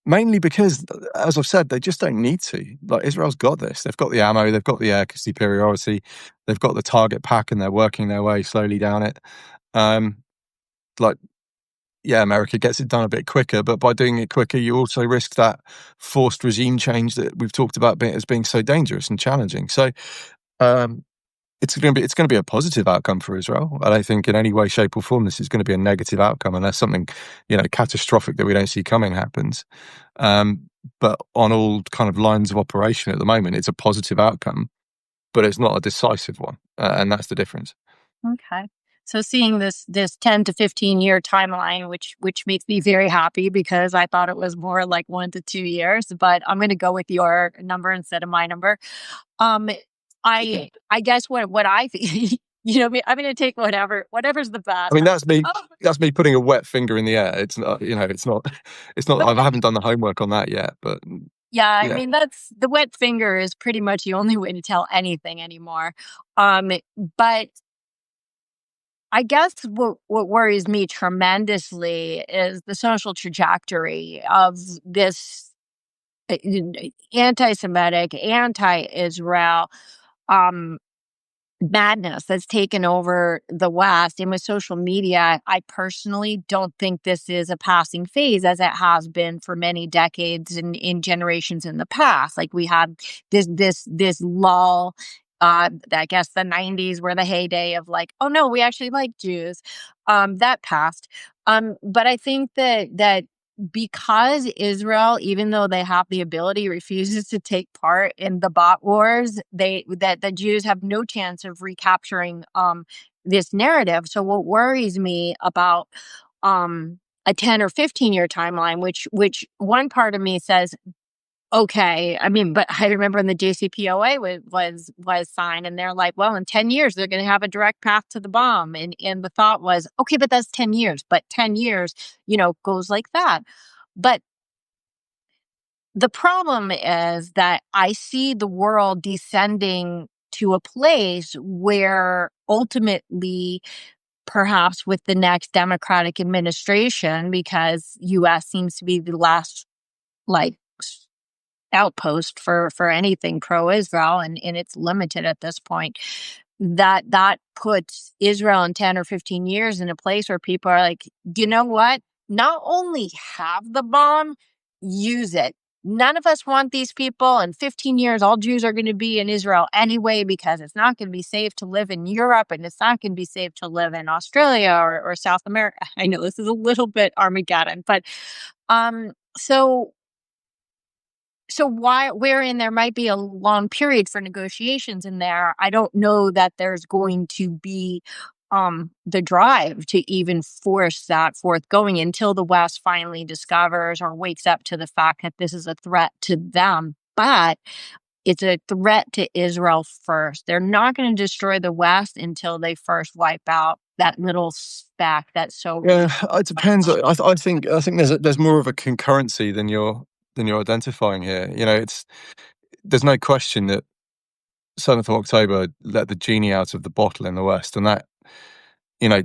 Mainly because, as I've said, they just don't need to. Like, Israel's got this. They've got the ammo, they've got the air superiority, they've got the target pack, and they're working their way slowly down it. Like, yeah, America gets it done a bit quicker, but by doing it quicker, you also risk that forced regime change that we've talked about as being so dangerous and challenging. So, it's going to be a positive outcome for Israel. I don't think in any way, shape, or form this is going to be a negative outcome unless something, catastrophic that we don't see coming happens. But on all kind of lines of operation at the moment, it's a positive outcome, but it's not a decisive one, and that's the difference. Okay. So seeing this 10 to 15 year timeline, which makes me very happy because I thought it was more like 1 to 2 years, but I'm going to go with your number instead of my number. I guess what I think, I'm going to take whatever's the best. I mean, that's me. Oh, That's me putting a wet finger in the air. It's not, it's not. It's not. but I haven't done the homework on that yet, but yeah, I yeah. mean, that's the wet finger is pretty much the only way to tell anything anymore. But I guess what worries me tremendously is the social trajectory of this anti-Semitic, anti-Israel um, madness that's taken over the West. And with social media, I personally don't think this is a passing phase as it has been for many decades and in generations in the past. Like we had this lull. I guess the 90s were the heyday of like, oh no, we actually like Jews. That passed. But I think that because Israel, even though they have the ability, refuses to take part in the bot wars, that the Jews have no chance of recapturing this narrative. So what worries me about a 10 or 15 year timeline, which one part of me says, okay, I mean, but I remember when the JCPOA was signed, and they're like, well, in 10 years they're going to have a direct path to the bomb, and the thought was, okay, but that's 10 years, but 10 years, goes like that. But the problem is that I see the world descending to a place where ultimately, perhaps with the next Democratic administration, because US seems to be the last like outpost for anything pro-Israel, and it's limited at this point, that puts Israel in 10 or 15 years in a place where people are like, you know what? Not only have the bomb, use it. None of us want these people. In 15 years, all Jews are going to be in Israel anyway, because it's not going to be safe to live in Europe, and it's not going to be safe to live in Australia or South America. I know this is a little bit Armageddon, but so wherein there might be a long period for negotiations in there, I don't know that there's going to be the drive to even force that forthgoing until the West finally discovers or wakes up to the fact that this is a threat to them. But it's a threat to Israel first. They're not going to destroy the West until they first wipe out that little speck that's so. Yeah, it depends. I think there's more of a concurrency than you're identifying here. There's no question that 7th of October let the genie out of the bottle in the West, and that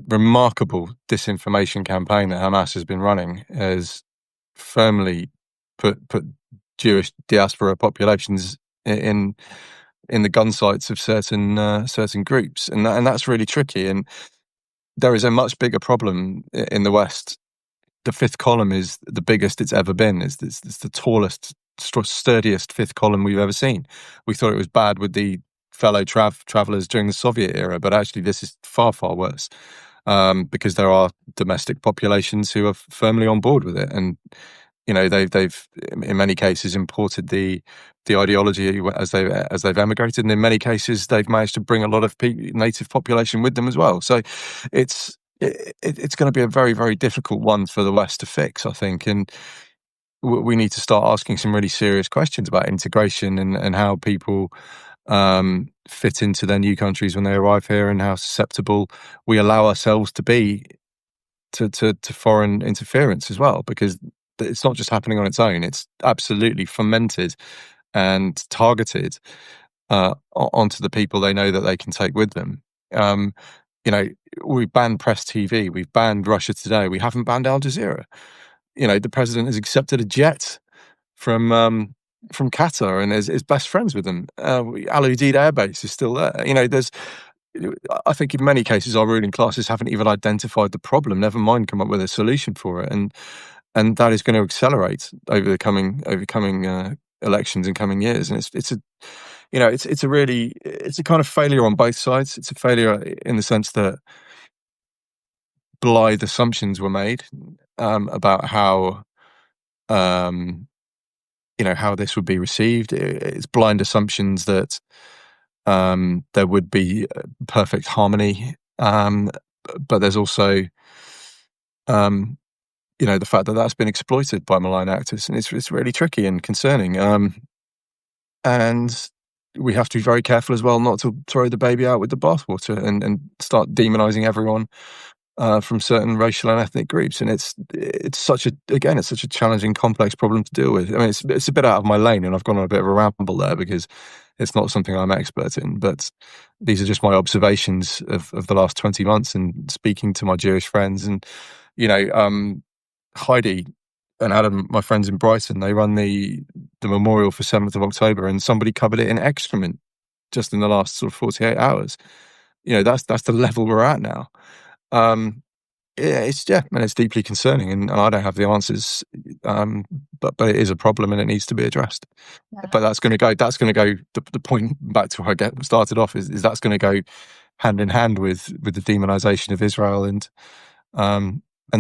remarkable disinformation campaign that Hamas has been running has firmly put Jewish diaspora populations in the gun sights of certain groups, and that's really tricky. And there is a much bigger problem in the West. The fifth column is the biggest it's ever been. It's the tallest, sturdiest fifth column we've ever seen. We thought it was bad with the fellow travelers during the Soviet era, but actually this is far, far worse, because there are domestic populations who are firmly on board with it. And they've in many cases imported the ideology as they've emigrated, and in many cases they've managed to bring a lot of native population with them as well. So it's going to be a very, very difficult one for the West to fix, I think, and we need to start asking some really serious questions about integration and how people fit into their new countries when they arrive here, and how susceptible we allow ourselves to be to foreign interference as well, because it's not just happening on its own. It's absolutely fomented and targeted onto the people they know that they can take with them. We've banned Press TV, we've banned Russia Today, we haven't banned Al Jazeera. The president has accepted a jet from Qatar and is best friends with them. Al Udeid Air Base is still there. I think in many cases our ruling classes haven't even identified the problem, never mind come up with a solution for it, and that is going to accelerate over the coming elections in coming years. And it's a kind of failure on both sides. It's a failure in the sense that blithe assumptions were made about how how this would be received. It's blind assumptions that there would be perfect harmony, but there's also the fact that that's been exploited by malign actors, and it's really tricky and concerning. And we have to be very careful as well not to throw the baby out with the bathwater and start demonizing everyone from certain racial and ethnic groups. And it's such a challenging, complex problem to deal with. I mean, it's a bit out of my lane, and I've gone on a bit of a ramble there because it's not something I'm expert in. But these are just my observations of the last 20 months and speaking to my Jewish friends. And Heidi and Adam, my friends in Brighton, they run the memorial for 7th of October, and somebody covered it in excrement just in the last sort of 48 hours. That's the level we're at now. It's deeply concerning, and I don't have the answers, but it is a problem and it needs to be addressed. Yeah. But that's going to go. The point back to where I started off is that's going to go hand in hand with the demonization of Israel and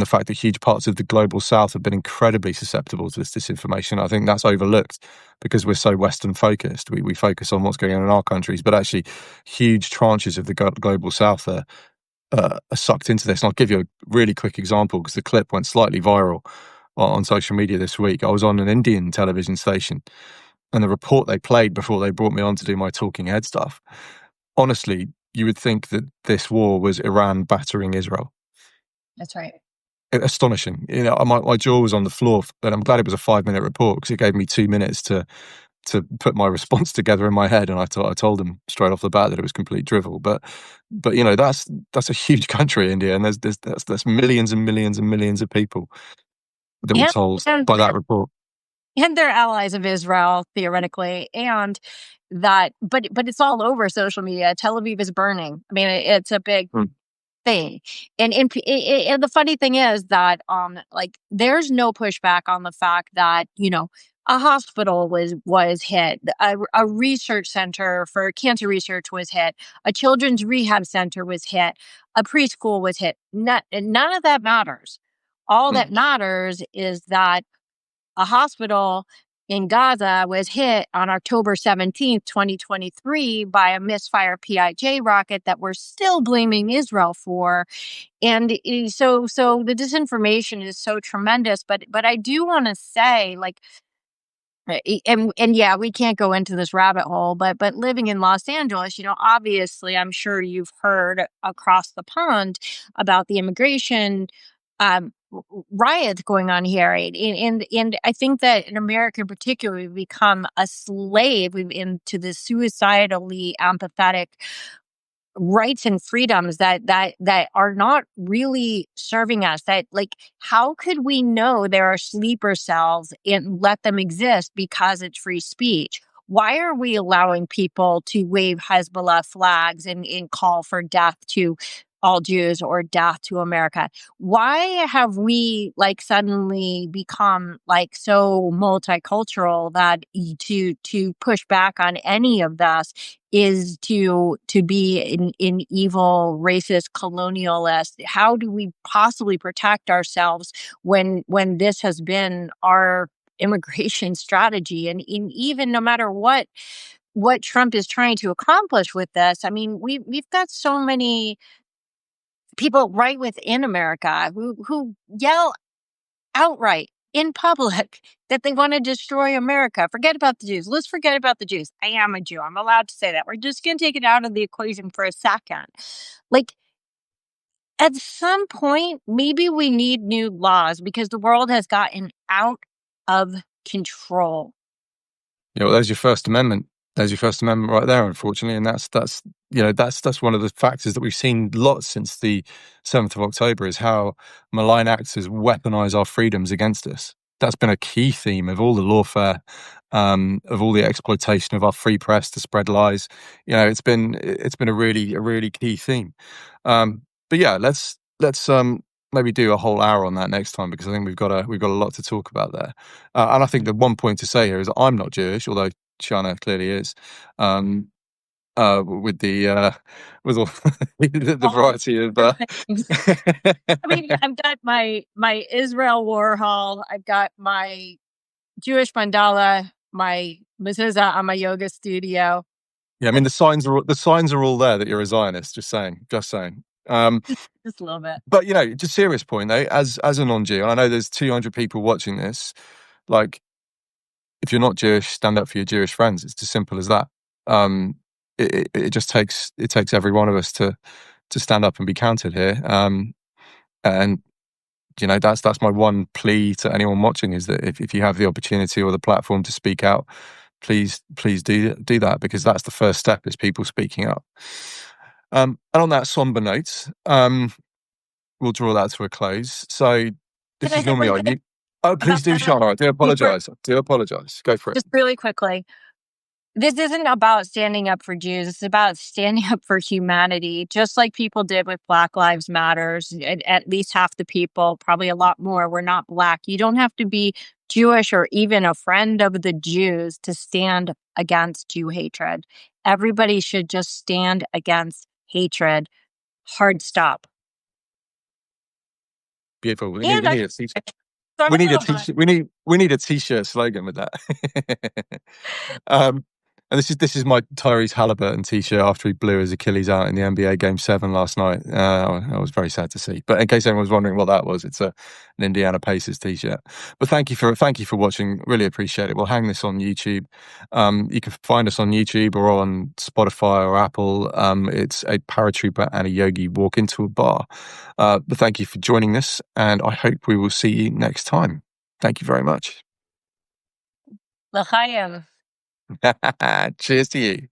the fact that huge parts of the global South have been incredibly susceptible to this disinformation. I think that's overlooked because we're so Western focused. We focus on what's going on in our countries, but actually huge tranches of the global South are sucked into this. And I'll give you a really quick example because the clip went slightly viral on social media this week. I was on an Indian television station, and the report they played before they brought me on to do my talking head stuff, honestly, you would think that this war was Iran battering Israel. That's right. Astonishing. My jaw was on the floor, but I'm glad it was a 5-minute report because it gave me 2 minutes to put my response together in my head, and I told them straight off the bat that it was complete drivel. But that's a huge country, India, and there's millions and millions and millions of people that were told by that report. And they're allies of Israel, theoretically, and that, but it's all over social media. Tel Aviv is burning. I mean, it's a big thing. And the funny thing is that there's no pushback on the fact that a hospital was hit, a research center for cancer research was hit, a children's rehab center was hit, a preschool was hit. None of that matters. All that matters is that a hospital in Gaza was hit on October 17th, 2023 by a misfire PIJ rocket that we're still blaming Israel for. And so the disinformation is so tremendous. But I do want to say, and yeah, we can't go into this rabbit hole, but living in Los Angeles, obviously, I'm sure you've heard across the pond about the immigration riots going on here, and I think that in America in particular, we've become a slave into the suicidally apathetic rights and freedoms that are not really serving us. That, how could we know there are sleeper cells and let them exist because it's free speech? Why are we allowing people to wave Hezbollah flags and call for death to all Jews or death to America? Why have we suddenly become so multicultural that to push back on any of this is to be an evil, racist, colonialist? How do we possibly protect ourselves when this has been our immigration strategy? And even no matter what Trump is trying to accomplish with this, I mean, we've got so many people right within America who yell outright in public that they want to destroy America. Forget about the Jews. Let's forget about the Jews. I am a Jew. I'm allowed to say that. We're just going to take it out of the equation for a second. Like, at some point, maybe we need new laws because the world has gotten out of control. Yeah, well, there's your First Amendment. There's your First Amendment right there, unfortunately, and that's one of the factors that we've seen lots since the 7th of October is how malign actors weaponize our freedoms against us. That's been a key theme of all the lawfare, of all the exploitation of our free press to spread lies. It's been a really key theme. But yeah, let's maybe do a whole hour on that next time because I think we've got a lot to talk about there. And I think the one point to say here is that I'm not Jewish, although Shana clearly is. With the with all the variety of. I mean, I've got my Israel Warhol. I've got my Jewish mandala, my mezuzah on my yoga studio. Yeah, I mean the signs are all there that you're a Zionist. Just saying. Just a little bit. But just serious point though, as a non-Jew, and I know there's 200 people watching this. Like, if you're not Jewish, stand up for your Jewish friends. It's as simple as that. It just takes every one of us to stand up and be counted here. And that's my one plea to anyone watching is that if you have the opportunity or the platform to speak out, please do that, because that's the first step, is people speaking up. And on that somber note, we'll draw that to a close. So this is normally our new. Oh, please do, Shana. I do apologize. Go for it. Just really quickly. This isn't about standing up for Jews. It's about standing up for humanity, just like people did with Black Lives Matters. At least half the people, probably a lot more, were not Black. You don't have to be Jewish or even a friend of the Jews to stand against Jew hatred. Everybody should just stand against hatred. Hard stop. Beautiful. We need a t-shirt. We need a t-shirt slogan with that. And this is my Tyrese Halliburton t-shirt after he blew his Achilles out in the NBA Game 7 last night. I was very sad to see. But in case anyone was wondering what that was, it's an Indiana Pacers t-shirt. But thank you for watching. Really appreciate it. We'll hang this on YouTube. You can find us on YouTube or on Spotify or Apple. It's a paratrooper and a Yogi walk into a bar. But thank you for joining us, and I hope we will see you next time. Thank you very much. L'chaim. Cheers to you.